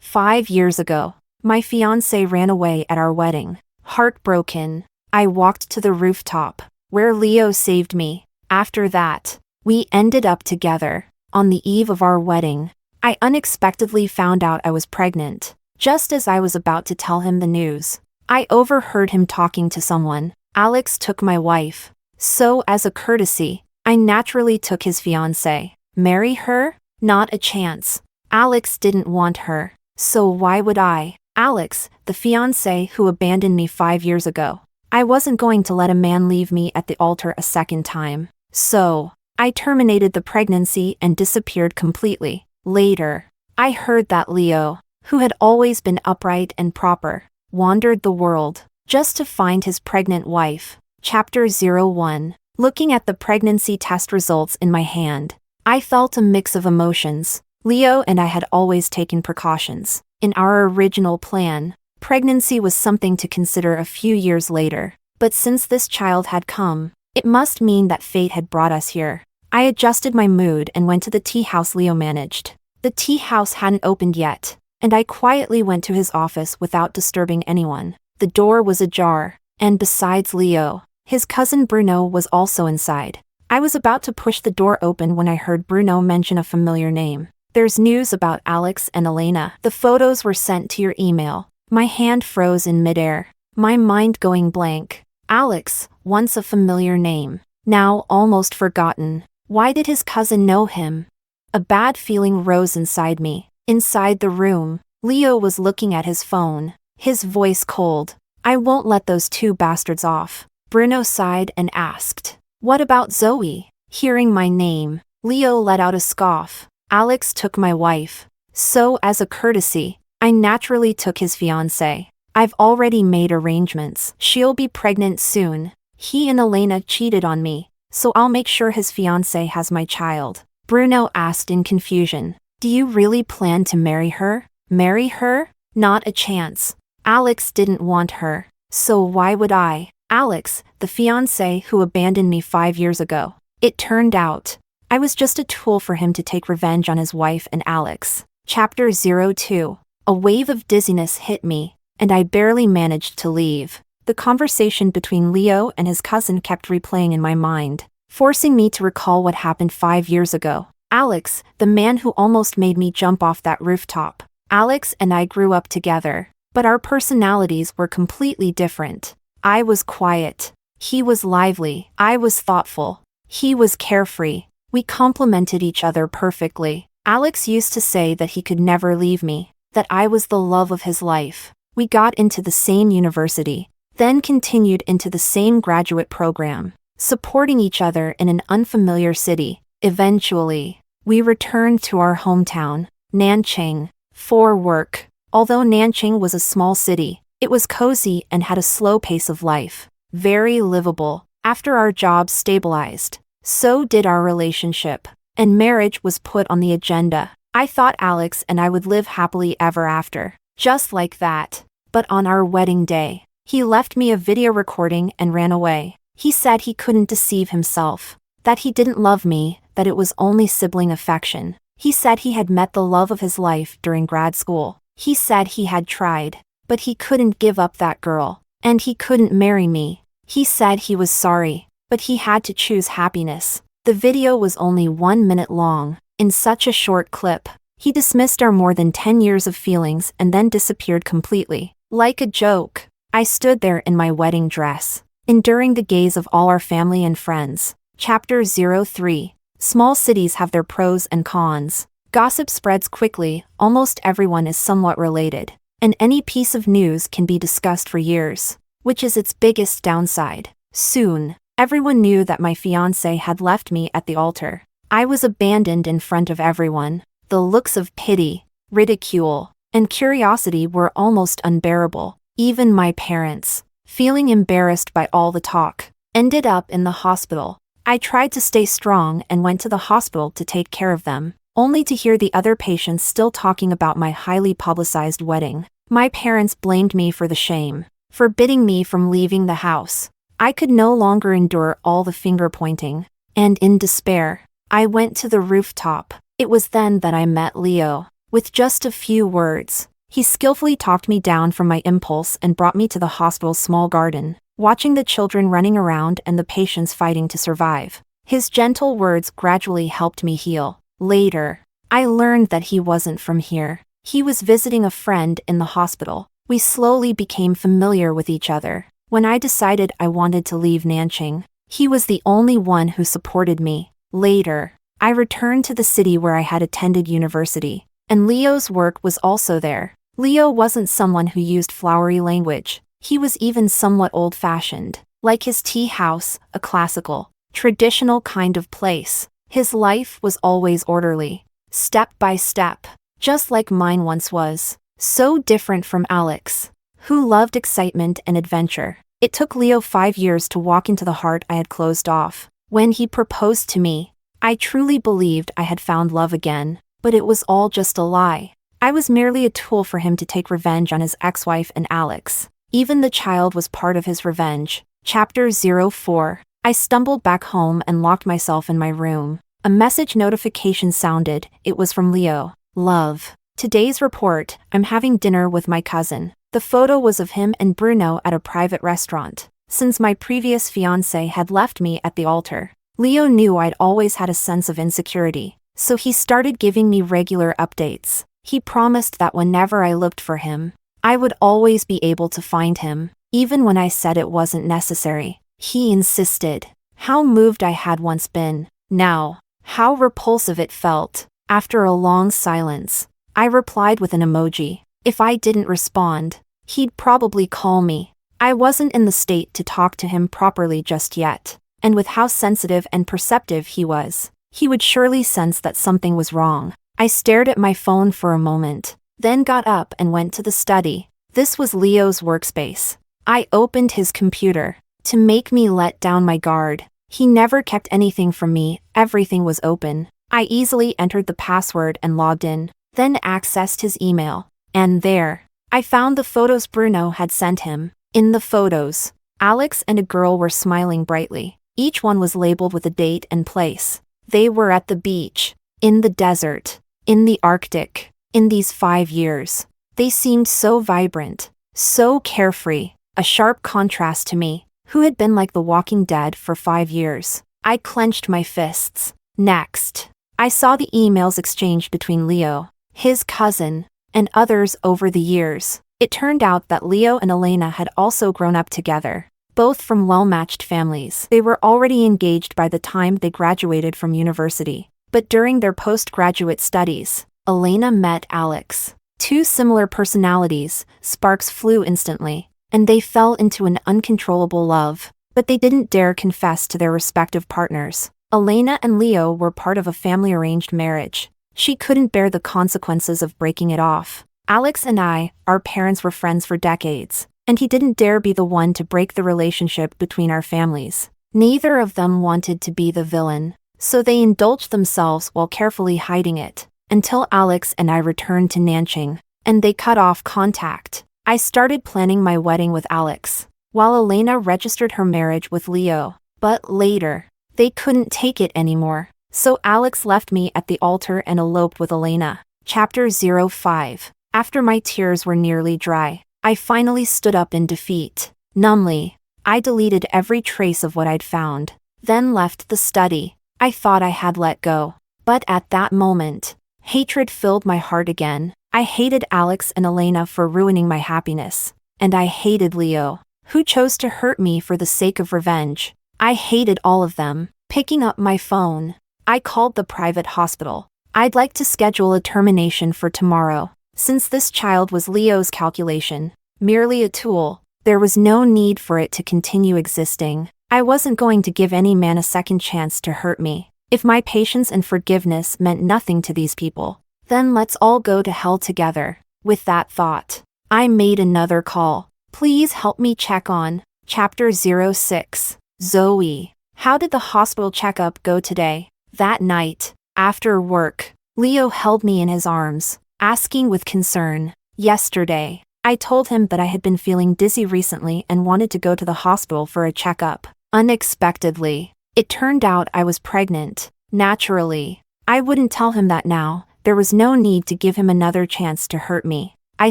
5 years ago, my fiancé ran away at our wedding. Heartbroken, I walked to the rooftop, where Leo saved me. After that, we ended up together. On the eve of our wedding, I unexpectedly found out I was pregnant. Just as I was about to tell him the news, I overheard him talking to someone. Alex took my wife. So, as a courtesy, I naturally took his fiancée. Marry her? Not a chance. Alex didn't want her. So why would I? Alex, the fiancé who abandoned me 5 years ago. I wasn't going to let a man leave me at the altar a second time. So, I terminated the pregnancy and disappeared completely. Later, I heard that Leo, who had always been upright and proper, wandered the world, just to find his pregnant wife. Chapter 01. Looking at the pregnancy test results in my hand, I felt a mix of emotions. Leo and I had always taken precautions. In our original plan, pregnancy was something to consider a few years later. But since this child had come, it must mean that fate had brought us here. I adjusted my mood and went to the tea house Leo managed. The tea house hadn't opened yet, and I quietly went to his office without disturbing anyone. The door was ajar, and besides Leo, his cousin Bruno was also inside. I was about to push the door open when I heard Bruno mention a familiar name. There's news about Alex and Elena. The photos were sent to your email. My hand froze in midair, my mind going blank. Alex, once a familiar name, now almost forgotten. Why did his cousin know him? A bad feeling rose inside me. Inside the room, Leo was looking at his phone, his voice cold. I won't let those two bastards off. Bruno sighed and asked, "What about Zoe?" Hearing my name, Leo let out a scoff. Alex took my wife. So, as a courtesy, I naturally took his fiancée. I've already made arrangements. She'll be pregnant soon. He and Elena cheated on me, so I'll make sure his fiancée has my child. Bruno asked in confusion, "Do you really plan to marry her?" Marry her? Not a chance. Alex didn't want her. So why would I? Alex, the fiancé who abandoned me 5 years ago. It turned out, I was just a tool for him to take revenge on his wife and Alex. Chapter 02. A wave of dizziness hit me, and I barely managed to leave. The conversation between Leo and his cousin kept replaying in my mind, forcing me to recall what happened 5 years ago. Alex, the man who almost made me jump off that rooftop. Alex and I grew up together, but our personalities were completely different. I was quiet. He was lively. I was thoughtful. He was carefree. We complemented each other perfectly. Alex used to say that he could never leave me, that I was the love of his life. We got into the same university, then continued into the same graduate program, supporting each other in an unfamiliar city. Eventually, we returned to our hometown, Nanching, for work. Although Nanching was a small city, it was cozy and had a slow pace of life, very livable. After our jobs stabilized, so did our relationship, and marriage was put on the agenda. I thought Alex and I would live happily ever after, just like that. But on our wedding day, he left me a video recording and ran away. He said he couldn't deceive himself, that he didn't love me, that it was only sibling affection. He said he had met the love of his life during grad school. He said he had tried, but he couldn't give up that girl, and he couldn't marry me. He said he was sorry, but he had to choose happiness. The video was only 1 minute long. In such a short clip, he dismissed our more than 10 years of feelings and then disappeared completely. Like a joke, I stood there in my wedding dress, enduring the gaze of all our family and friends. Chapter 03. Small cities have their pros and cons. Gossip spreads quickly, almost everyone is somewhat related, and any piece of news can be discussed for years, which is its biggest downside. Soon, everyone knew that my fiancé had left me at the altar. I was abandoned in front of everyone. The looks of pity, ridicule, and curiosity were almost unbearable. Even my parents, feeling embarrassed by all the talk, ended up in the hospital. I tried to stay strong and went to the hospital to take care of them, only to hear the other patients still talking about my highly publicized wedding. My parents blamed me for the shame, forbidding me from leaving the house. I could no longer endure all the finger-pointing, and in despair, I went to the rooftop. It was then that I met Leo. With just a few words, He skillfully talked me down from my impulse and brought me to the hospital's small garden, watching the children running around and the patients fighting to survive. His gentle words gradually helped me heal. Later, I learned that he wasn't from here. He was visiting a friend in the hospital. We slowly became familiar with each other. When I decided I wanted to leave Nanjing, he was the only one who supported me. Later, I returned to the city where I had attended university, and Leo's work was also there. Leo wasn't someone who used flowery language. He was even somewhat old-fashioned, like his tea house, a classical, traditional kind of place. His life was always orderly, step by step, just like mine once was. So different from Alex, who loved excitement and adventure. It took Leo 5 years to walk into the heart I had closed off. When he proposed to me, I truly believed I had found love again, but it was all just a lie. I was merely a tool for him to take revenge on his ex-wife and Alex. Even the child was part of his revenge. Chapter 04. I stumbled back home and locked myself in my room. A message notification sounded. It was from Leo. Love. Today's report, I'm having dinner with my cousin. The photo was of him and Bruno at a private restaurant. Since my previous fiancé had left me at the altar, Leo knew I'd always had a sense of insecurity, so he started giving me regular updates. He promised that whenever I looked for him, I would always be able to find him, even when I said it wasn't necessary. He insisted. How moved I had once been. Now, how repulsive it felt. After a long silence, I replied with an emoji. If I didn't respond, he'd probably call me. I wasn't in the state to talk to him properly just yet, and with how sensitive and perceptive he was, he would surely sense that something was wrong. I stared at my phone for a moment, then got up and went to the study. This was Leo's workspace. I opened his computer. To make me let down my guard, he never kept anything from me, everything was open. I easily entered the password and logged in, then accessed his email. And there, I found the photos Bruno had sent him. In the photos, Alex and a girl were smiling brightly. Each one was labeled with a date and place. They were at the beach, in the desert, in the Arctic. In these 5 years, they seemed so vibrant, so carefree, a sharp contrast to me, who had been like the Walking Dead for 5 years. I clenched my fists. Next, I saw the emails exchanged between Leo, his cousin, and others over the years. It turned out that Leo and Elena had also grown up together, both from well-matched families. They were already engaged by the time they graduated from university. But during their postgraduate studies, Elena met Alex. 2 similar personalities, sparks flew instantly, and they fell into an uncontrollable love. But they didn't dare confess to their respective partners. Elena and Leo were part of a family-arranged marriage. She couldn't bear the consequences of breaking it off. Alex and our parents were friends for decades, and he didn't dare be the one to break the relationship between our families. Neither of them wanted to be the villain, so they indulged themselves while carefully hiding it, until Alex and I returned to Nanjing, and they cut off contact. I started planning my wedding with Alex, while Elena registered her marriage with Leo. But later, they couldn't take it anymore. So Alex left me at the altar and eloped with Elena. Chapter 05. After my tears were nearly dry, I finally stood up in defeat. Numbly, I deleted every trace of what I'd found, then left the study. I thought I had let go. But at that moment, hatred filled my heart again. I hated Alex and Elena for ruining my happiness. And I hated Leo, who chose to hurt me for the sake of revenge. I hated all of them. Picking up my phone, I called the private hospital. I'd like to schedule a termination for tomorrow. Since this child was Leo's calculation, merely a tool, there was no need for it to continue existing. I wasn't going to give any man a second chance to hurt me. If my patience and forgiveness meant nothing to these people, then let's all go to hell together. With that thought, I made another call. Please help me check on. Chapter 06. Zoe. How did the hospital checkup go today? That night, after work, Leo held me in his arms, asking with concern. Yesterday, I told him that I had been feeling dizzy recently and wanted to go to the hospital for a checkup. Unexpectedly, it turned out I was pregnant. Naturally, I wouldn't tell him that now. There was no need to give him another chance to hurt me. I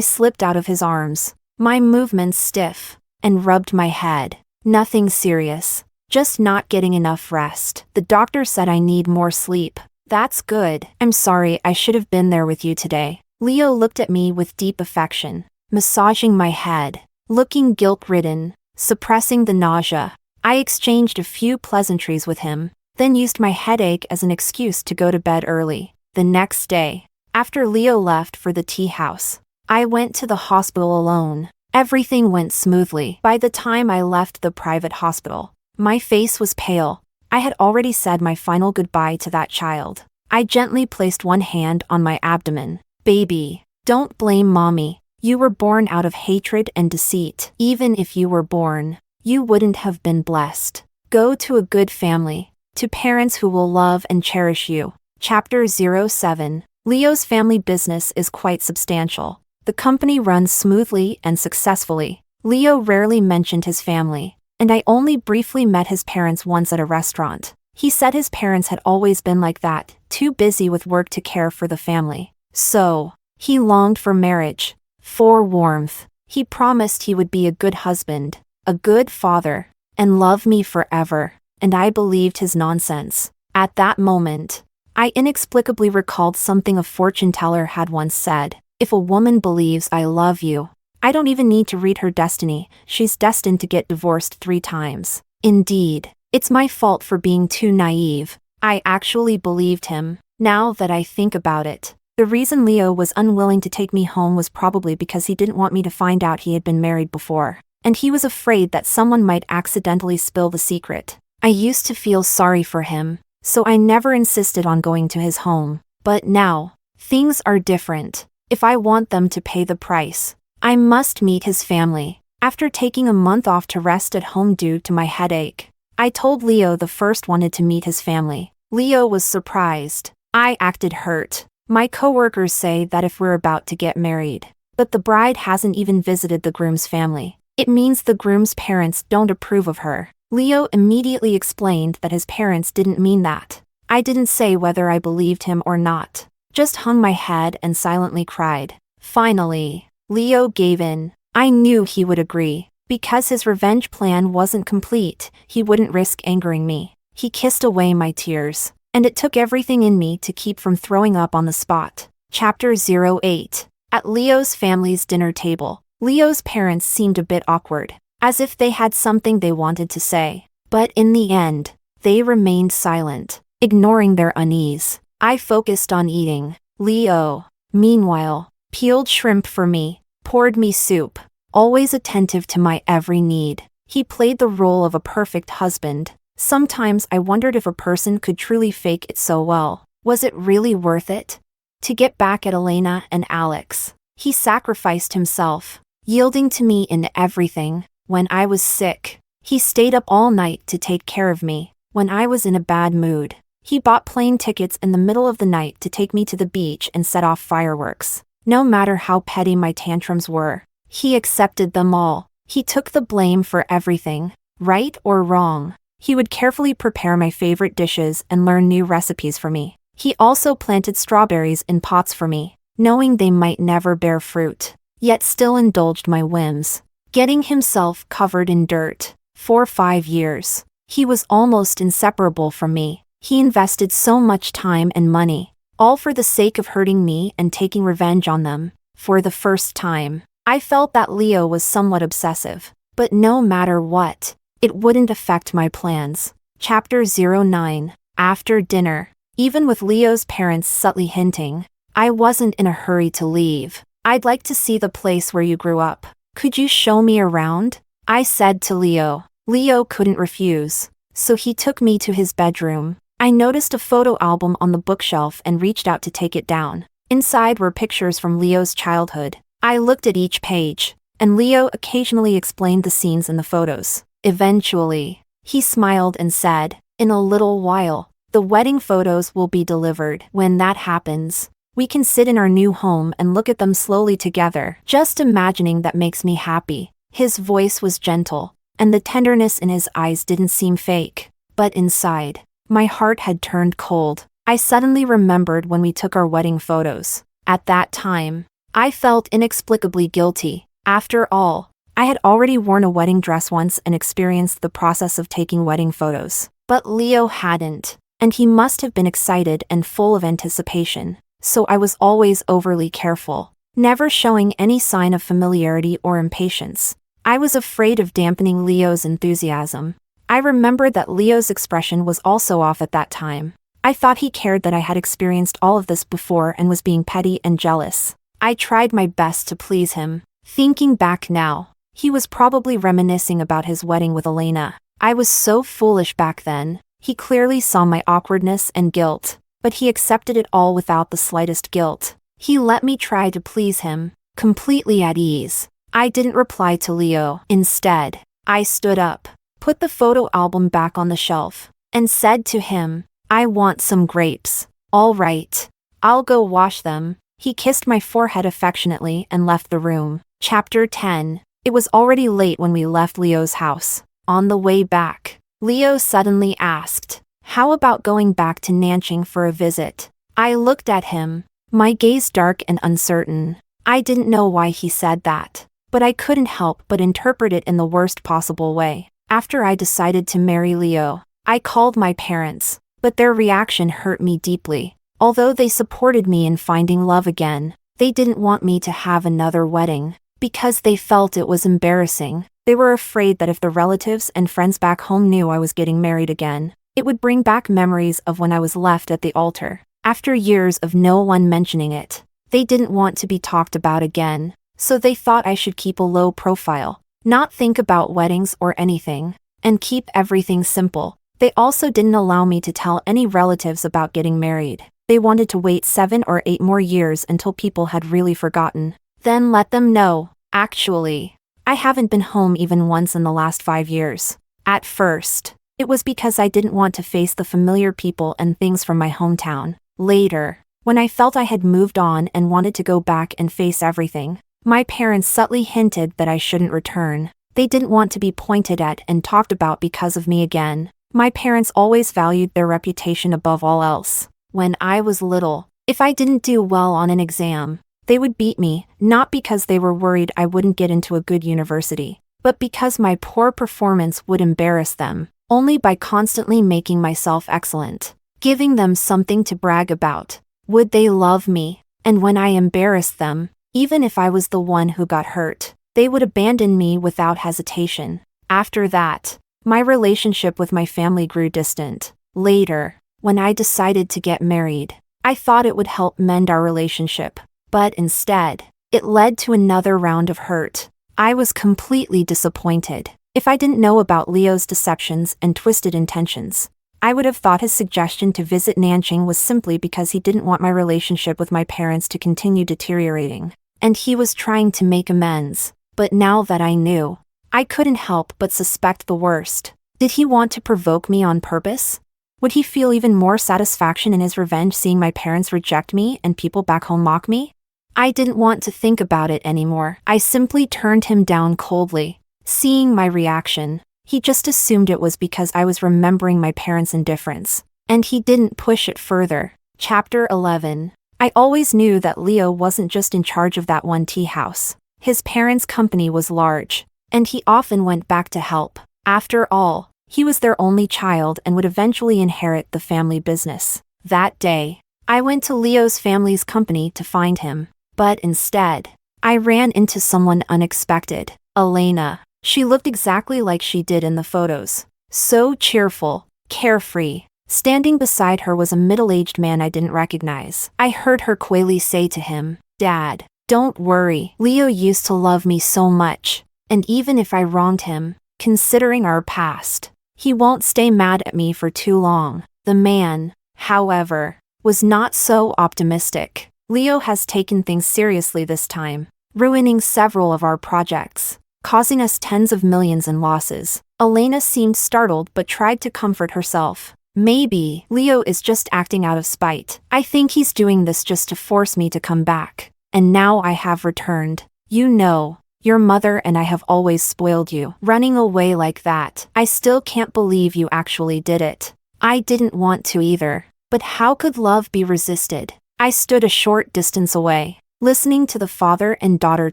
slipped out of his arms, my movements stiff, and rubbed my head. Nothing serious, just not getting enough rest. The doctor said I need more sleep. That's good. I'm sorry, I should have been there with you today. Leo looked at me with deep affection, massaging my head, looking guilt-ridden, suppressing the nausea. I exchanged a few pleasantries with him, then used my headache as an excuse to go to bed early. The next day, after Leo left for the tea house, I went to the hospital alone. Everything went smoothly. By the time I left the private hospital, my face was pale. I had already said my final goodbye to that child. I gently placed one hand on my abdomen. Baby, don't blame mommy. You were born out of hatred and deceit. Even if you were born, you wouldn't have been blessed. Go to a good family, to parents who will love and cherish you. Chapter 07. Leo's family business is quite substantial. The company runs smoothly and successfully. Leo rarely mentioned his family, and I only briefly met his parents once at a restaurant. He said his parents had always been like that, too busy with work to care for the family. So, he longed for marriage, for warmth. He promised he would be a good husband, a good father, and love me forever, and I believed his nonsense. At that moment, I inexplicably recalled something a fortune teller had once said. If a woman believes I love you, I don't even need to read her destiny. She's destined to get divorced 3 times. Indeed, it's my fault for being too naive. I actually believed him. Now that I think about it, the reason Leo was unwilling to take me home was probably because he didn't want me to find out he had been married before, and he was afraid that someone might accidentally spill the secret. I used to feel sorry for him, so I never insisted on going to his home. But now, things are different. If I want them to pay the price, I must meet his family. After taking a month off to rest at home due to my headache, I told Leo the first wanted to meet his family. Leo was surprised. I acted hurt. My coworkers say that if we're about to get married, but the bride hasn't even visited the groom's family, it means the groom's parents don't approve of her. Leo immediately explained that his parents didn't mean that. I didn't say whether I believed him or not. Just hung my head and silently cried. Finally, Leo gave in. I knew he would agree. Because his revenge plan wasn't complete, he wouldn't risk angering me. He kissed away my tears, and it took everything in me to keep from throwing up on the spot. Chapter 08. At Leo's family's dinner table, Leo's parents seemed a bit awkward, as if they had something they wanted to say. But in the end, they remained silent, ignoring their unease. I focused on eating. Leo, meanwhile, peeled shrimp for me, poured me soup, always attentive to my every need. He played the role of a perfect husband. Sometimes I wondered if a person could truly fake it so well. Was it really worth it? To get back at Elena and Alex, he sacrificed himself, yielding to me in everything. When I was sick, he stayed up all night to take care of me. When I was in a bad mood, he bought plane tickets in the middle of the night to take me to the beach and set off fireworks. No matter how petty my tantrums were, he accepted them all. He took the blame for everything, right or wrong. He would carefully prepare my favorite dishes and learn new recipes for me. He also planted strawberries in pots for me, knowing they might never bear fruit, yet still indulged my whims. Getting himself covered in dirt. For 5 years, he was almost inseparable from me. He invested so much time and money, all for the sake of hurting me and taking revenge on them. For the first time, I felt that Leo was somewhat obsessive, but no matter what, it wouldn't affect my plans. Chapter 09. After dinner, even with Leo's parents subtly hinting, I wasn't in a hurry to leave. I'd like to see the place where you grew up. Could you show me around? I said to Leo. Leo couldn't refuse, so he took me to his bedroom. I noticed a photo album on the bookshelf and reached out to take it down. Inside were pictures from Leo's childhood. I looked at each page, and Leo occasionally explained the scenes in the photos. Eventually, he smiled and said, "In a little while, the wedding photos will be delivered. When that happens, we can sit in our new home and look at them slowly together. Just imagining that makes me happy." His voice was gentle, and the tenderness in his eyes didn't seem fake. But inside, my heart had turned cold. I suddenly remembered when we took our wedding photos. At that time, I felt inexplicably guilty. After all, I had already worn a wedding dress once and experienced the process of taking wedding photos. But Leo hadn't, and he must have been excited and full of anticipation, so I was always overly careful, never showing any sign of familiarity or impatience. I was afraid of dampening Leo's enthusiasm. I remembered that Leo's expression was also off at that time. I thought he cared that I had experienced all of this before and was being petty and jealous. I tried my best to please him. Thinking back now, he was probably reminiscing about his wedding with Elena. I was so foolish back then. He clearly saw my awkwardness and guilt, but he accepted it all without the slightest guilt. He let me try to please him, completely at ease. I didn't reply to Leo. Instead, I stood up, put the photo album back on the shelf, and said to him, "I want some grapes." "All right. I'll go wash them." He kissed my forehead affectionately and left the room. Chapter 10. It was already late when we left Leo's house. On the way back, Leo suddenly asked, "How about going back to Nanching for a visit?" I looked at him, my gaze dark and uncertain. I didn't know why he said that, but I couldn't help but interpret it in the worst possible way. After I decided to marry Leo, I called my parents, but their reaction hurt me deeply. Although they supported me in finding love again, they didn't want me to have another wedding, because they felt it was embarrassing. They were afraid that if the relatives and friends back home knew I was getting married again, it would bring back memories of when I was left at the altar. After years of no one mentioning it, they didn't want to be talked about again, so they thought I should keep a low profile, not think about weddings or anything, and keep everything simple. They also didn't allow me to tell any relatives about getting married. They wanted to wait 7 or 8 more years until people had really forgotten. Then let them know. Actually, I haven't been home even once in the last 5 years. At first, it was because I didn't want to face the familiar people and things from my hometown. Later, when I felt I had moved on and wanted to go back and face everything, my parents subtly hinted that I shouldn't return. They didn't want to be pointed at and talked about because of me again. My parents always valued their reputation above all else. When I was little, if I didn't do well on an exam, they would beat me, not because they were worried I wouldn't get into a good university, but because my poor performance would embarrass them, only by constantly making myself excellent, giving them something to brag about. Would they love me? And when I embarrassed them, even if I was the one who got hurt, they would abandon me without hesitation. After that, my relationship with my family grew distant. Later, when I decided to get married, I thought it would help mend our relationship, but instead, it led to another round of hurt. I was completely disappointed. If I didn't know about Leo's deceptions and twisted intentions, I would have thought his suggestion to visit Nanching was simply because he didn't want my relationship with my parents to continue deteriorating, and he was trying to make amends. But now that I knew, I couldn't help but suspect the worst. Did he want to provoke me on purpose? Would he feel even more satisfaction in his revenge seeing my parents reject me and people back home mock me? I didn't want to think about it anymore. I simply turned him down coldly. Seeing my reaction, he just assumed it was because I was remembering my parents' indifference, and he didn't push it further. Chapter 11. I always knew that Leo wasn't just in charge of that one tea house. His parents' company was large, and he often went back to help. After all, he was their only child and would eventually inherit the family business. That day, I went to Leo's family's company to find him, but instead, I ran into someone unexpected. Elena. She looked exactly like she did in the photos. So cheerful, carefree. Standing beside her was a middle-aged man I didn't recognize. I heard her coyly say to him, "Dad, don't worry. Leo used to love me so much, and even if I wronged him, considering our past, he won't stay mad at me for too long." The man, however, was not so optimistic. "Leo has taken things seriously this time, ruining several of our projects, causing us tens of millions in losses." Elena seemed startled but tried to comfort herself. "Maybe Leo is just acting out of spite. I think he's doing this just to force me to come back. And now I have returned. You know, your mother and I have always spoiled you. Running away like that. I still can't believe you actually did it." I didn't want to either. But how could love be resisted? I stood a short distance away, listening to the father and daughter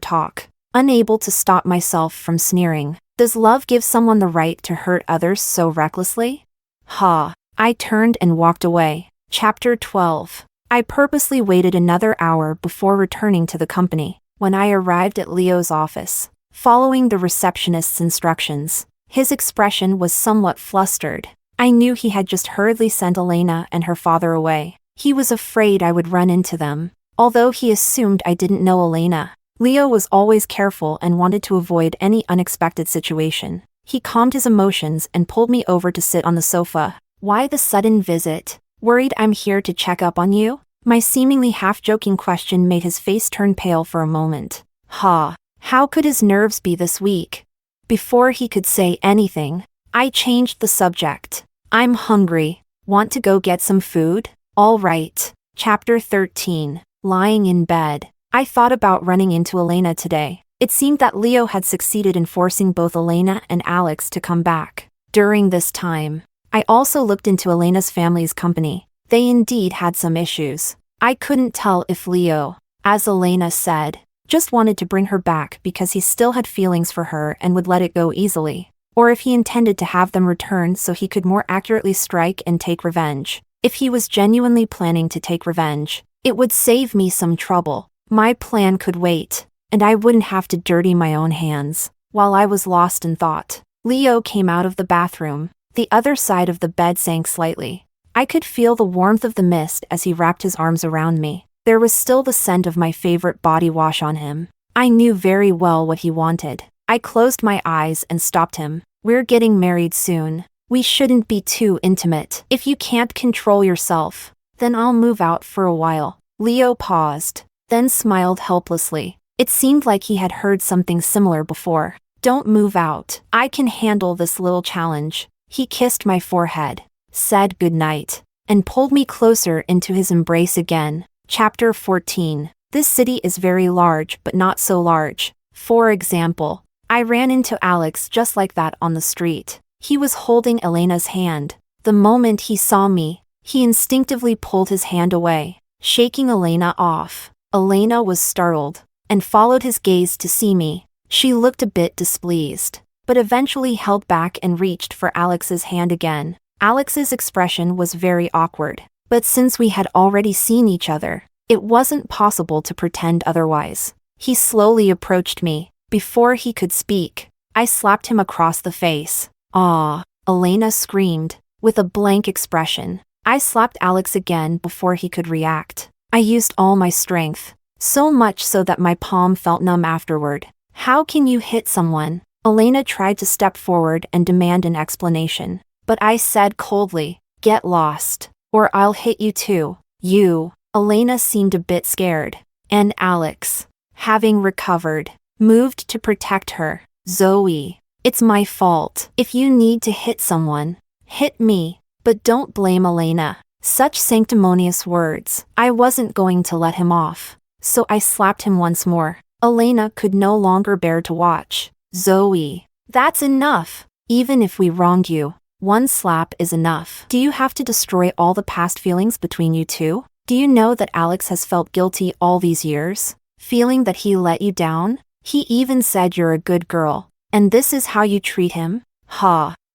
talk, unable to stop myself from sneering. Does love give someone the right to hurt others so recklessly? Ha! I turned and walked away. Chapter 12. I purposely waited another hour before returning to the company. When I arrived at Leo's office, following the receptionist's instructions, his expression was somewhat flustered. I knew he had just hurriedly sent Elena and her father away. He was afraid I would run into them, although he assumed I didn't know Elena. Leo was always careful and wanted to avoid any unexpected situation. He calmed his emotions and pulled me over to sit on the sofa. Why the sudden visit? Worried I'm here to check up on you? My seemingly half-joking question made his face turn pale for a moment. How could his nerves be this weak? Before he could say anything, I changed the subject. I'm hungry. Want to go get some food? All right. Chapter 13. Lying in bed. I thought about running into Elena today. It seemed that Leo had succeeded in forcing both Elena and Alex to come back. During this time, I also looked into Elena's family's company. They indeed had some issues. I couldn't tell if Leo, as Elena said, just wanted to bring her back because he still had feelings for her and would let it go easily, or if he intended to have them return so he could more accurately strike and take revenge. If he was genuinely planning to take revenge, it would save me some trouble. My plan could wait, and I wouldn't have to dirty my own hands. While I was lost in thought, Leo came out of the bathroom. The other side of the bed sank slightly. I could feel the warmth of the mist as he wrapped his arms around me. There was still the scent of my favorite body wash on him. I knew very well what he wanted. I closed my eyes and stopped him. We're getting married soon. We shouldn't be too intimate. If you can't control yourself, then I'll move out for a while. Leo paused, then smiled helplessly. It seemed like he had heard something similar before. Don't move out. I can handle this little challenge. He kissed my forehead, said goodnight, and pulled me closer into his embrace again. Chapter 14. This city is very large but not so large. For example, I ran into Alex just like that on the street. He was holding Elena's hand. The moment he saw me, he instinctively pulled his hand away, shaking Elena off. Elena was startled, and followed his gaze to see me. She looked a bit displeased, but eventually held back and reached for Alex's hand again. Alex's expression was very awkward, but since we had already seen each other, it wasn't possible to pretend otherwise. He slowly approached me. Before he could speak, I slapped him across the face. "Ah!" Elena screamed, with a blank expression. I slapped Alex again before he could react. I used all my strength, so much so that my palm felt numb afterward. How can you hit someone? Elena tried to step forward and demand an explanation, but I said coldly, "Get lost, or I'll hit you too." You. Elena seemed a bit scared, and Alex, having recovered, moved to protect her. "Zoe, it's my fault. If you need to hit someone, hit me, but don't blame Elena." Such sanctimonious words. I wasn't going to let him off, so I slapped him once more. Elena could no longer bear to watch. "Zoe, that's enough. Even if we wronged you, one slap is enough. Do you have to destroy all the past feelings between you two? Do you know that Alex has felt guilty all these years, feeling that he let you down? He even said you're a good girl, and this is how you treat him?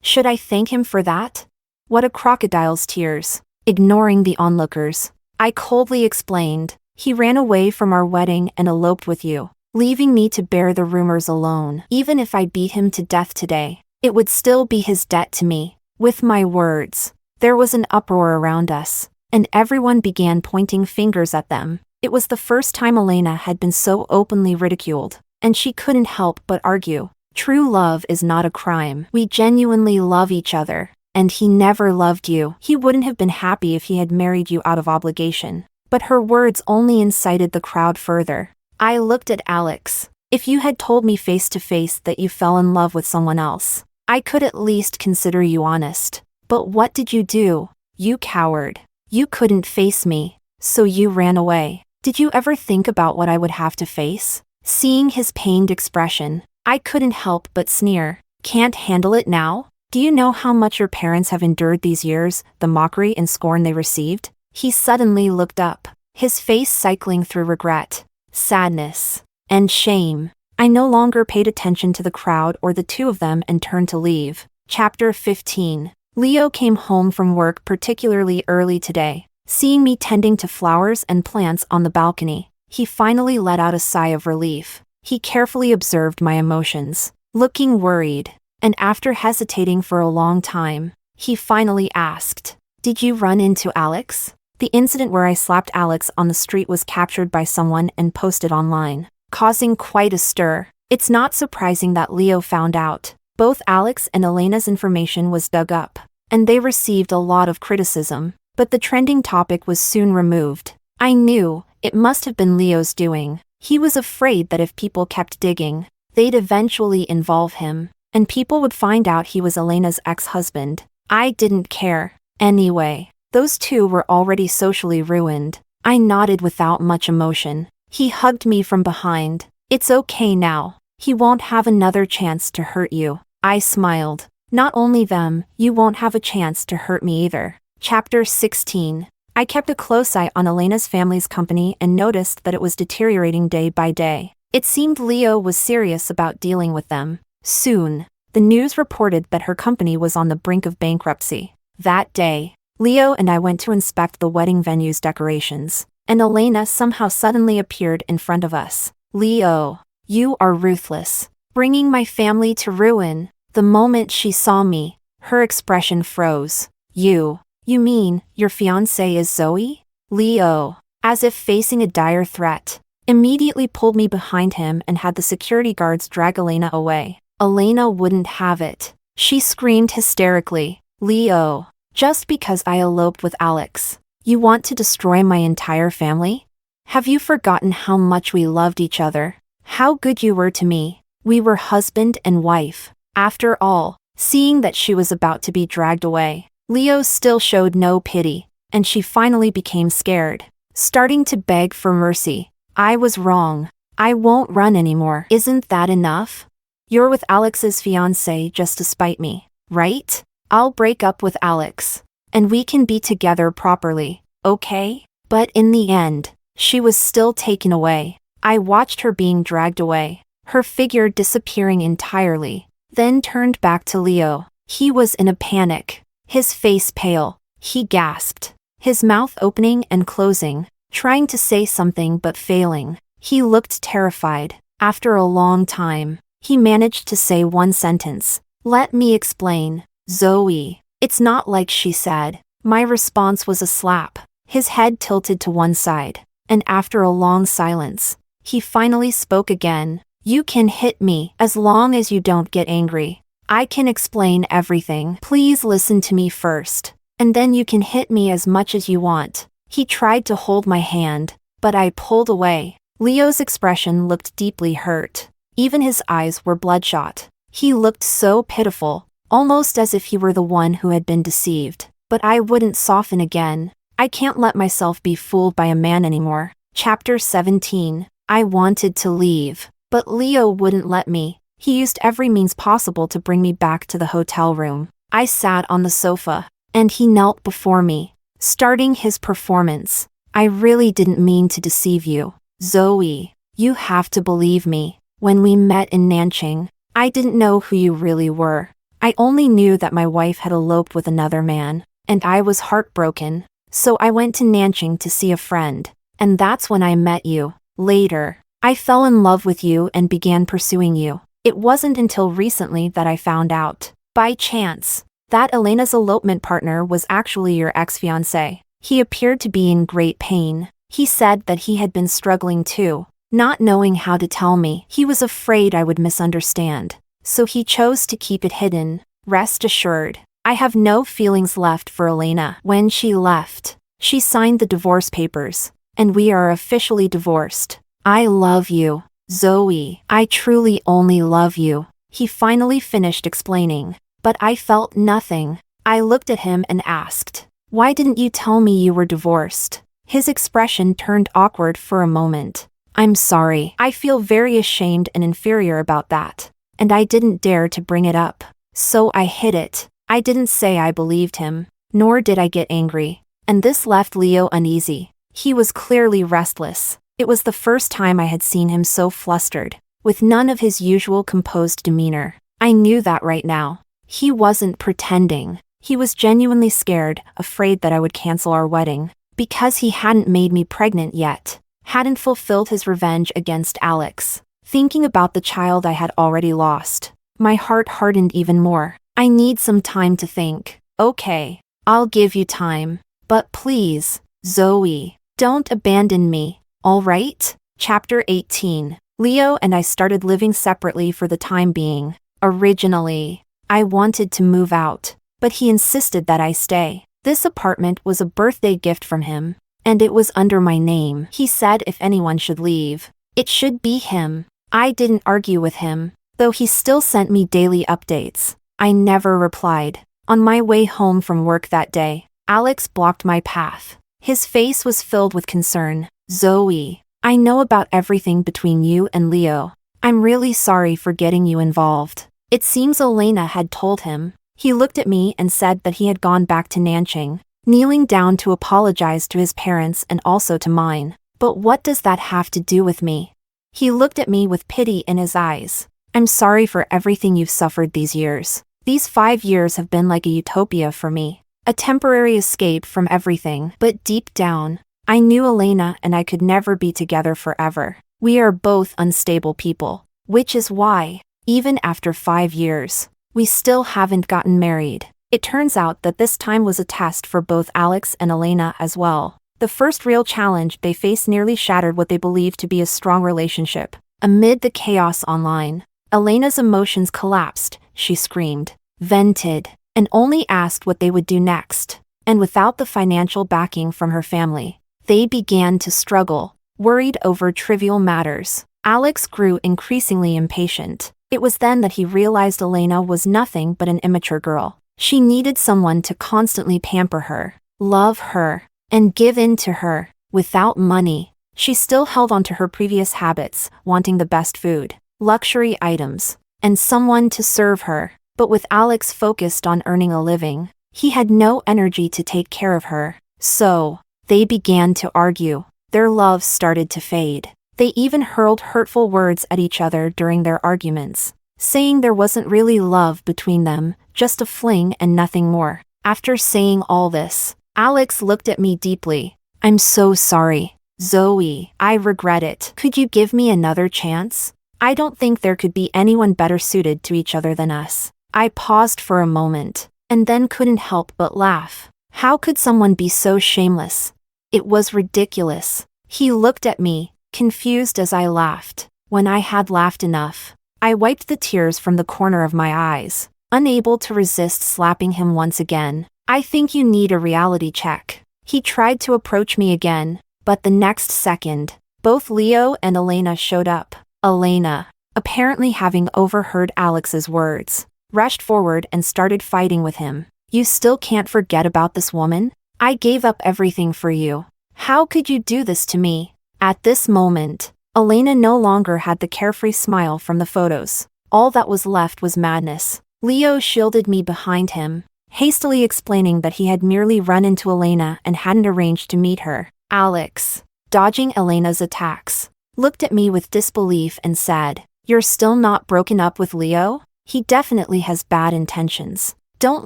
Should I thank him for that? What a crocodile's tears." Ignoring the onlookers, I coldly explained, "He ran away from our wedding and eloped with you, leaving me to bear the rumors alone. Even if I beat him to death today, it would still be his debt to me." With my words, there was an uproar around us, and everyone began pointing fingers at them. It was the first time Elena had been so openly ridiculed, and she couldn't help but argue. True love is not a crime. We genuinely love each other, and he never loved you. He wouldn't have been happy if he had married you out of obligation. But her words only incited the crowd further. I looked at Alex. If you had told me face to face that you fell in love with someone else, I could at least consider you honest. But what did you do? You coward. You couldn't face me, so you ran away. Did you ever think about what I would have to face? Seeing his pained expression, I couldn't help but sneer. Can't handle it now? Do you know how much your parents have endured these years, the mockery and scorn they received? He suddenly looked up, his face cycling through regret. sadness, and shame. I no longer paid attention to the crowd or the two of them and turned to leave. Chapter 15. Leo came home from work particularly early today. Seeing me tending to flowers and plants on the balcony, he finally let out a sigh of relief. He carefully observed my emotions, looking worried, and after hesitating for a long time, he finally asked, "Did you run into Alex?" The incident where I slapped Alex on the street was captured by someone and posted online, causing quite a stir. It's not surprising that Leo found out. Both Alex and Elena's information was dug up, and they received a lot of criticism, but the trending topic was soon removed. I knew it must have been Leo's doing. He was afraid that if people kept digging, they'd eventually involve him, and people would find out he was Elena's ex-husband. I didn't care. Anyway, those two were already socially ruined. I nodded without much emotion. He hugged me from behind. "It's okay now. He won't have another chance to hurt you." I smiled. "Not only them, you won't have a chance to hurt me either." Chapter 16. I kept a close eye on Elena's family's company and noticed that it was deteriorating day by day. It seemed Leo was serious about dealing with them. Soon, the news reported that her company was on the brink of bankruptcy. That day, Leo and I went to inspect the wedding venue's decorations, and Elena somehow suddenly appeared in front of us. "Leo, you are ruthless, bringing my family to ruin." The moment she saw me, her expression froze. You mean, your fiancée is Zoe?" Leo, as if facing a dire threat, immediately pulled me behind him and had the security guards drag Elena away. Elena wouldn't have it. She screamed hysterically, "Leo, just because I eloped with Alex, you want to destroy my entire family? Have you forgotten how much we loved each other? How good you were to me? We were husband and wife." After all, seeing that she was about to be dragged away, Leo still showed no pity, and she finally became scared, starting to beg for mercy. "I was wrong. I won't run anymore." "Isn't that enough? You're with Alex's fiancé just to spite me, right? I'll break up with Alex, and we can be together properly, okay?" But in the end, she was still taken away. I watched her being dragged away, her figure disappearing entirely, then turned back to Leo. He was in a panic, his face pale. He gasped, his mouth opening and closing, trying to say something but failing. He looked terrified. After a long time, he managed to say one sentence. "Let me explain, Zoe. It's not like she said." My response was a slap. His head tilted to one side, and after a long silence, he finally spoke again. "You can hit me as long as you don't get angry. I can explain everything. Please listen to me first, and then you can hit me as much as you want." He tried to hold my hand, but I pulled away. Leo's expression looked deeply hurt. Even his eyes were bloodshot. He looked so pitiful, almost as if he were the one who had been deceived. But I wouldn't soften again. I can't let myself be fooled by a man anymore. Chapter 17. I wanted to leave, but Leo wouldn't let me. He used every means possible to bring me back to the hotel room. I sat on the sofa, and he knelt before me, starting his performance. "I really didn't mean to deceive you, Zoe. You have to believe me. When we met in Nanching, I didn't know who you really were. I only knew that my wife had eloped with another man, and I was heartbroken. So I went to Nanching to see a friend, and that's when I met you. Later, I fell in love with you and began pursuing you. It wasn't until recently that I found out, by chance, that Elena's elopement partner was actually your ex-fiancé. He appeared to be in great pain. He said that he had been struggling too, not knowing how to tell me. He was afraid I would misunderstand, so he chose to keep it hidden. Rest assured, I have no feelings left for Elena." When she left, she signed the divorce papers, and we are officially divorced. "I love you, Zoe. I truly only love you." He finally finished explaining, but I felt nothing. I looked at him and asked, "Why didn't you tell me you were divorced?" His expression turned awkward for a moment. "I'm sorry. I feel very ashamed and inferior about that, and I didn't dare to bring it up. So I hid it." I didn't say I believed him, nor did I get angry, and this left Leo uneasy. He was clearly restless. It was the first time I had seen him so flustered, with none of his usual composed demeanor. I knew that right now. He wasn't pretending. He was genuinely scared, afraid that I would cancel our wedding, because he hadn't made me pregnant yet, hadn't fulfilled his revenge against Alex. Thinking about the child I had already lost, my heart hardened even more. I need some time to think. Okay, I'll give you time. But please, Zoe, don't abandon me, all right? Chapter 18. Leo and I started living separately for the time being. Originally, I wanted to move out, but he insisted that I stay. This apartment was a birthday gift from him, and it was under my name. He said if anyone should leave, it should be him. I didn't argue with him, though he still sent me daily updates. I never replied. On my way home from work that day, Alex blocked my path. His face was filled with concern. Zoe, I know about everything between you and Leo. I'm really sorry for getting you involved. It seems Elena had told him. He looked at me and said that he had gone back to Nanching, kneeling down to apologize to his parents and also to mine. But what does that have to do with me? He looked at me with pity in his eyes. I'm sorry for everything you've suffered these years. These 5 years have been like a utopia for me. A temporary escape from everything. But deep down, I knew Elena and I could never be together forever. We are both unstable people. Which is why, even after 5 years, we still haven't gotten married. It turns out that this time was a test for both Alex and Elena as well. The first real challenge they faced nearly shattered what they believed to be a strong relationship. Amid the chaos online, Elena's emotions collapsed. She screamed, vented, and only asked what they would do next. And without the financial backing from her family, they began to struggle, worried over trivial matters. Alex grew increasingly impatient. It was then that he realized Elena was nothing but an immature girl. She needed someone to constantly pamper her, love her, and give in to her. Without money, she still held on to her previous habits, wanting the best food, luxury items, and someone to serve her. But with Alex focused on earning a living, he had no energy to take care of her. So, they began to argue. Their love started to fade. They even hurled hurtful words at each other during their arguments, saying there wasn't really love between them, just a fling and nothing more. After saying all this, Alex looked at me deeply. I'm so sorry, Zoe. I regret it. Could you give me another chance? I don't think there could be anyone better suited to each other than us. I paused for a moment, and then couldn't help but laugh. How could someone be so shameless? It was ridiculous. He looked at me, confused as I laughed. When I had laughed enough, I wiped the tears from the corner of my eyes, unable to resist slapping him once again. I think you need a reality check. He tried to approach me again, but the next second, both Leo and Elena showed up. Elena, apparently having overheard Alex's words, rushed forward and started fighting with him. You still can't forget about this woman? I gave up everything for you. How could you do this to me? At this moment, Elena no longer had the carefree smile from the photos. All that was left was madness. Leo shielded me behind him, hastily explaining that he had merely run into Elena and hadn't arranged to meet her. Alex, dodging Elena's attacks, looked at me with disbelief and said, "You're still not broken up with Leo? He definitely has bad intentions. Don't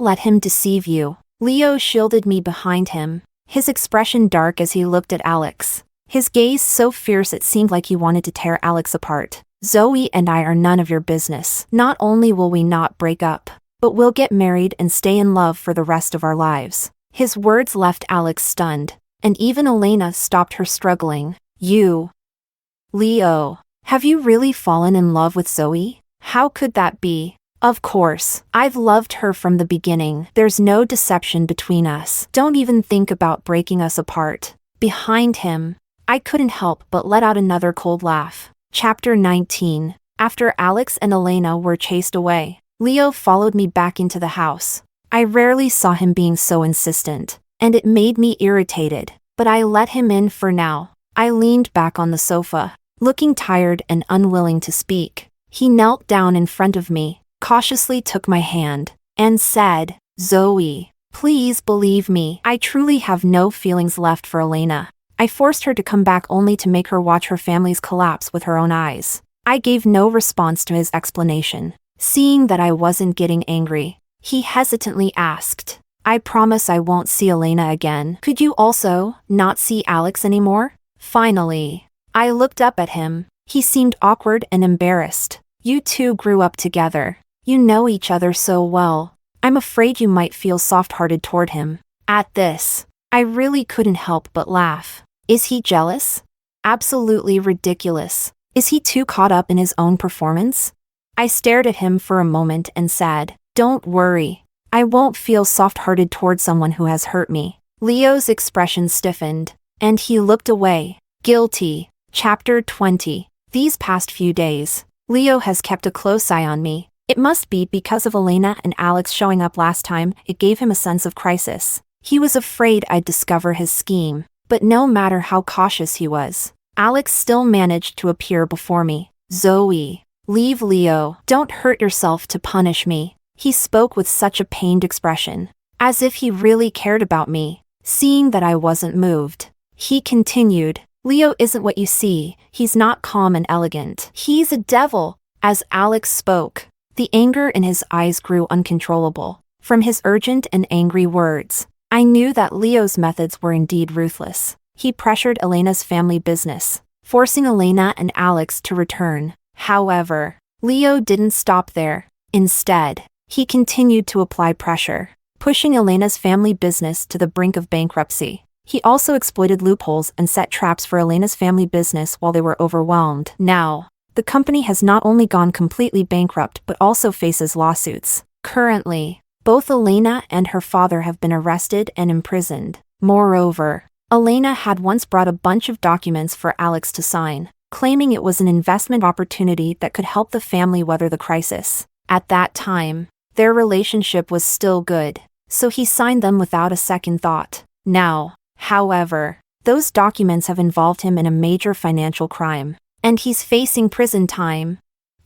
let him deceive you." Leo shielded me behind him, his expression dark as he looked at Alex, his gaze so fierce it seemed like he wanted to tear Alex apart. Zoe and I are none of your business. Not only will we not break up, but we'll get married and stay in love for the rest of our lives. His words left Alex stunned, and even Elena stopped her struggling. You, Leo, have you really fallen in love with Zoe? How could that be? Of course, I've loved her from the beginning. There's no deception between us. Don't even think about breaking us apart. Behind him, I couldn't help but let out another cold laugh. Chapter 19. After Alex and Elena were chased away, Leo followed me back into the house. I rarely saw him being so insistent, and it made me irritated, but I let him in for now. I leaned back on the sofa, looking tired and unwilling to speak. He knelt down in front of me, cautiously took my hand, and said, "Zoe, please believe me. I truly have no feelings left for Elena. I forced her to come back only to make her watch her family's collapse with her own eyes. I gave no response to his explanation. Seeing that I wasn't getting angry, he hesitantly asked, I promise I won't see Elena again. Could you also not see Alex anymore? Finally, I looked up at him. He seemed awkward and embarrassed. You two grew up together. You know each other so well. I'm afraid you might feel soft-hearted toward him. At this, I really couldn't help but laugh. Is he jealous? Absolutely ridiculous. Is he too caught up in his own performance? I stared at him for a moment and said, Don't worry. I won't feel soft-hearted toward someone who has hurt me. Leo's expression stiffened, and he looked away. Guilty. Chapter 20. These past few days, Leo has kept a close eye on me. It must be because of Elena and Alex showing up last time. It gave him a sense of crisis. He was afraid I'd discover his scheme. But no matter how cautious he was, Alex still managed to appear before me. Zoe. Leave Leo. Don't hurt yourself to punish me. He spoke with such a pained expression, as if he really cared about me. Seeing that I wasn't moved, he continued, Leo isn't what you see. He's not calm and elegant. He's a devil. As Alex spoke, the anger in his eyes grew uncontrollable. From his urgent and angry words, I knew that Leo's methods were indeed ruthless. He pressured Elena's family business, forcing Elena and Alex to return. However, Leo didn't stop there. Instead, he continued to apply pressure, pushing Elena's family business to the brink of bankruptcy. He also exploited loopholes and set traps for Elena's family business while they were overwhelmed. Now, the company has not only gone completely bankrupt but also faces lawsuits. Currently, both Elena and her father have been arrested and imprisoned. Moreover, Elena had once brought a bunch of documents for Alex to sign, claiming it was an investment opportunity that could help the family weather the crisis. At that time, their relationship was still good, so he signed them without a second thought. Now, however, those documents have involved him in a major financial crime, and he's facing prison time.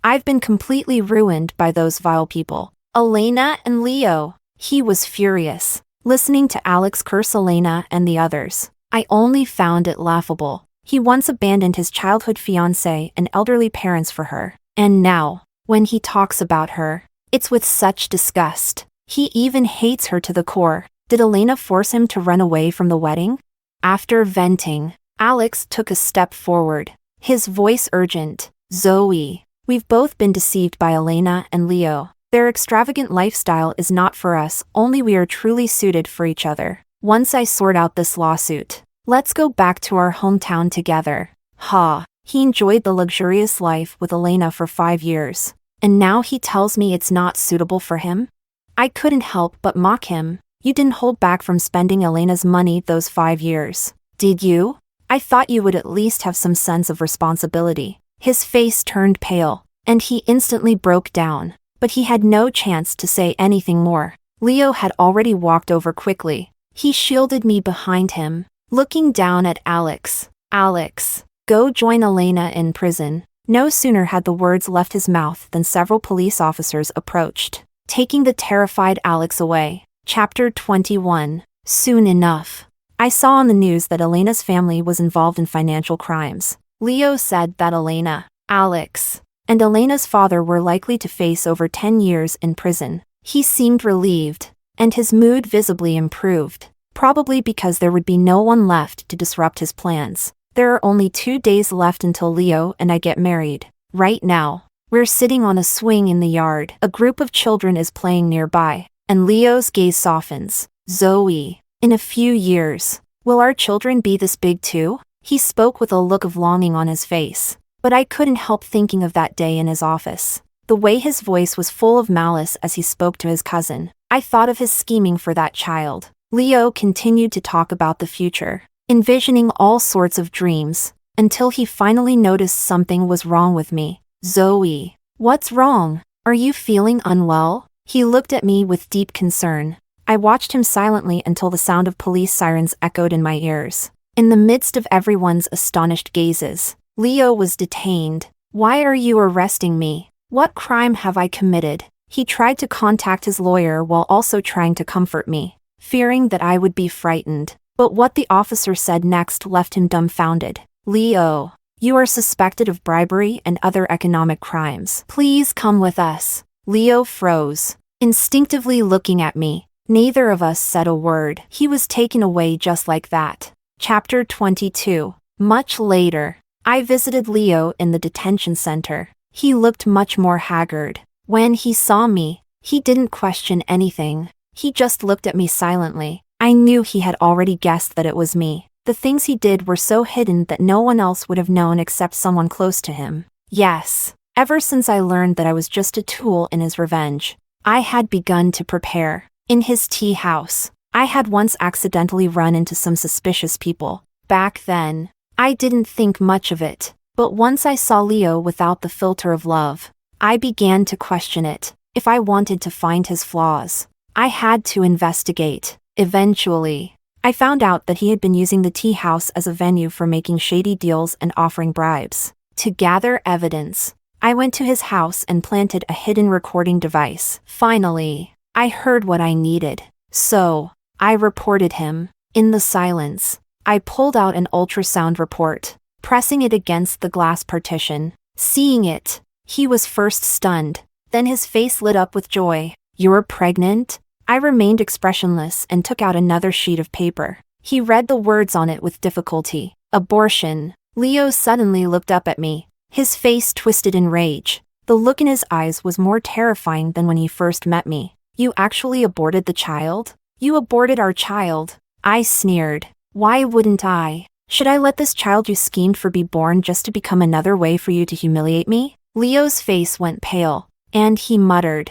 I've been completely ruined by those vile people. Elena and Leo. He was furious, listening to Alex curse Elena and the others. I only found it laughable. He once abandoned his childhood fiancée and elderly parents for her, and now, when he talks about her, it's with such disgust. He even hates her to the core. Did Elena force him to run away from the wedding? After venting, Alex took a step forward, his voice urgent. Zoe, we've both been deceived by Elena and Leo. Their extravagant lifestyle is not for us, only we are truly suited for each other. Once I sort out this lawsuit, let's go back to our hometown together. Ha, he enjoyed the luxurious life with Elena for 5 years, and now he tells me it's not suitable for him? I couldn't help but mock him. You didn't hold back from spending Elena's money those 5 years, did you? I thought you would at least have some sense of responsibility. His face turned pale, and he instantly broke down. But he had no chance to say anything more. Leo had already walked over quickly. He shielded me behind him, looking down at Alex. Alex, go join Elena in prison. No sooner had the words left his mouth than several police officers approached, taking the terrified Alex away. Chapter 21. Soon enough, I saw on the news that Elena's family was involved in financial crimes. Leo said that Elena, Alex, and Elena's father were likely to face over 10 years in prison. He seemed relieved, and his mood visibly improved, probably because there would be no one left to disrupt his plans. There are only 2 days left until Leo and I get married. Right now, we're sitting on a swing in the yard. A group of children is playing nearby, and Leo's gaze softens. Zoe, in a few years, will our children be this big too? He spoke with a look of longing on his face. But I couldn't help thinking of that day in his office. The way his voice was full of malice as he spoke to his cousin. I thought of his scheming for that child. Leo continued to talk about the future, envisioning all sorts of dreams, until he finally noticed something was wrong with me. Zoe, what's wrong? Are you feeling unwell? He looked at me with deep concern. I watched him silently until the sound of police sirens echoed in my ears. In the midst of everyone's astonished gazes, Leo was detained. Why are you arresting me? What crime have I committed? He tried to contact his lawyer while also trying to comfort me, fearing that I would be frightened. But what the officer said next left him dumbfounded. Leo, you are suspected of bribery and other economic crimes. Please come with us. Leo froze, instinctively looking at me. Neither of us said a word. He was taken away just like that. Chapter 22. Much later, I visited Leo in the detention center. He looked much more haggard. When he saw me, he didn't question anything. He just looked at me silently. I knew he had already guessed that it was me. The things he did were so hidden that no one else would have known except someone close to him. Yes, ever since I learned that I was just a tool in his revenge, I had begun to prepare. In his tea house, I had once accidentally run into some suspicious people. Back then, I didn't think much of it, but once I saw Leo without the filter of love, I began to question it. If I wanted to find his flaws, I had to investigate. Eventually, I found out that he had been using the tea house as a venue for making shady deals and offering bribes. To gather evidence, I went to his house and planted a hidden recording device. Finally, I heard what I needed. So, I reported him. In the silence, I pulled out an ultrasound report, pressing it against the glass partition. Seeing it, he was first stunned, then his face lit up with joy. You're pregnant? I remained expressionless and took out another sheet of paper. He read the words on it with difficulty. Abortion. Leo suddenly looked up at me, his face twisted in rage. The look in his eyes was more terrifying than when he first met me. You actually aborted the child? You aborted our child. I sneered. Why wouldn't I? Should I let this child you schemed for be born just to become another way for you to humiliate me? Leo's face went pale, and he muttered,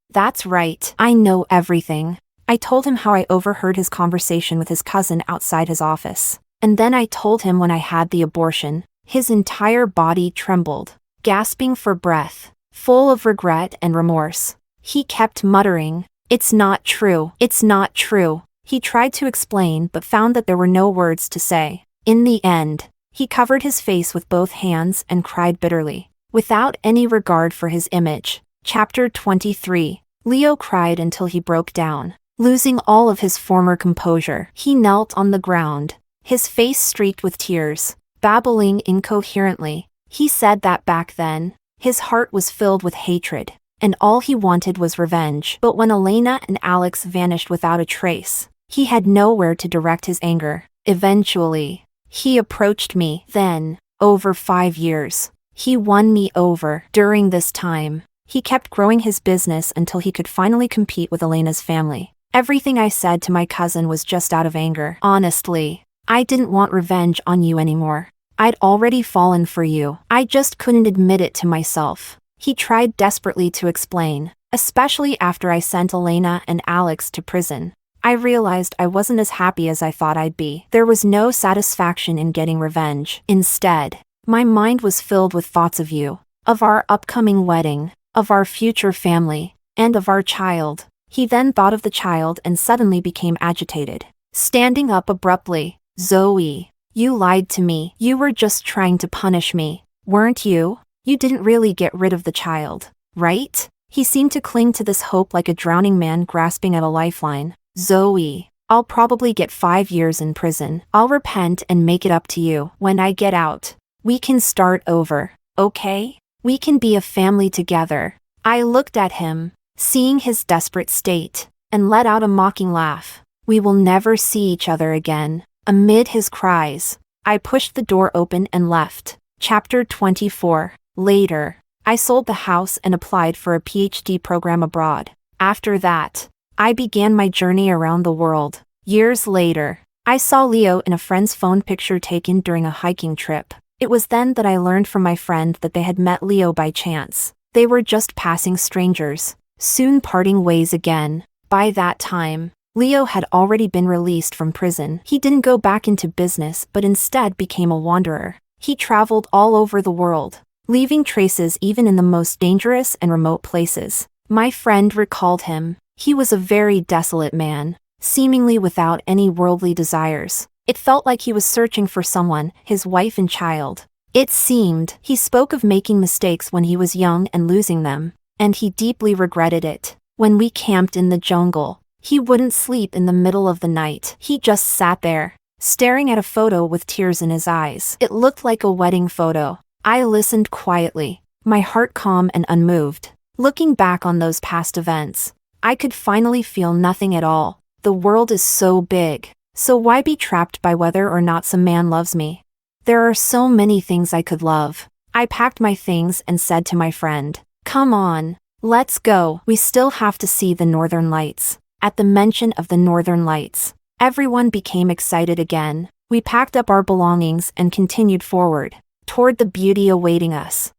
That's right, I know everything. I told him how I overheard his conversation with his cousin outside his office. And then I told him when I had the abortion. His entire body trembled, gasping for breath, full of regret and remorse. He kept muttering, It's not true, it's not true. He tried to explain but found that there were no words to say. In the end, he covered his face with both hands and cried bitterly, without any regard for his image. Chapter 23. Leo cried until he broke down, losing all of his former composure. He knelt on the ground, his face streaked with tears, babbling incoherently. He said that back then, his heart was filled with hatred, and all he wanted was revenge. But when Elena and Alex vanished without a trace, he had nowhere to direct his anger. Eventually, he approached me. Then, over 5 years, he won me over. During this time, he kept growing his business until he could finally compete with Elena's family. Everything I said to my cousin was just out of anger. Honestly, I didn't want revenge on you anymore. I'd already fallen for you. I just couldn't admit it to myself. He tried desperately to explain, especially after I sent Elena and Alex to prison. I realized I wasn't as happy as I thought I'd be. There was no satisfaction in getting revenge. Instead, my mind was filled with thoughts of you, of our upcoming wedding, of our future family, and of our child. He then thought of the child and suddenly became agitated. Standing up abruptly, Zoe, you lied to me. You were just trying to punish me, weren't you? You didn't really get rid of the child, right? He seemed to cling to this hope like a drowning man grasping at a lifeline. Zoe, I'll probably get 5 years in prison. I'll repent and make it up to you. When I get out, we can start over, okay? We can be a family together. I looked at him, seeing his desperate state, and let out a mocking laugh. We will never see each other again. Amid his cries, I pushed the door open and left. Chapter 24. Later, I sold the house and applied for a PhD program abroad. After that, I began my journey around the world. Years later, I saw Leo in a friend's phone picture taken during a hiking trip. It was then that I learned from my friend that they had met Leo by chance. They were just passing strangers, soon parting ways again. By that time, Leo had already been released from prison. He didn't go back into business but instead became a wanderer. He traveled all over the world, leaving traces even in the most dangerous and remote places. My friend recalled him. He was a very desolate man, seemingly without any worldly desires. It felt like he was searching for someone, his wife and child. It seemed he spoke of making mistakes when he was young and losing them, and he deeply regretted it. When we camped in the jungle, He wouldn't sleep in the middle of the night. He just sat there, staring at a photo with tears in his eyes. It looked like a wedding photo. I listened quietly, my heart calm and unmoved. Looking back on those past events, I could finally feel nothing at all. The world is so big, so why be trapped by whether or not some man loves me? There are so many things I could love. I packed my things and said to my friend, "Come on, let's go. We still have to see the northern lights." At the mention of the northern lights, everyone became excited again. We packed up our belongings and continued forward, toward the beauty awaiting us.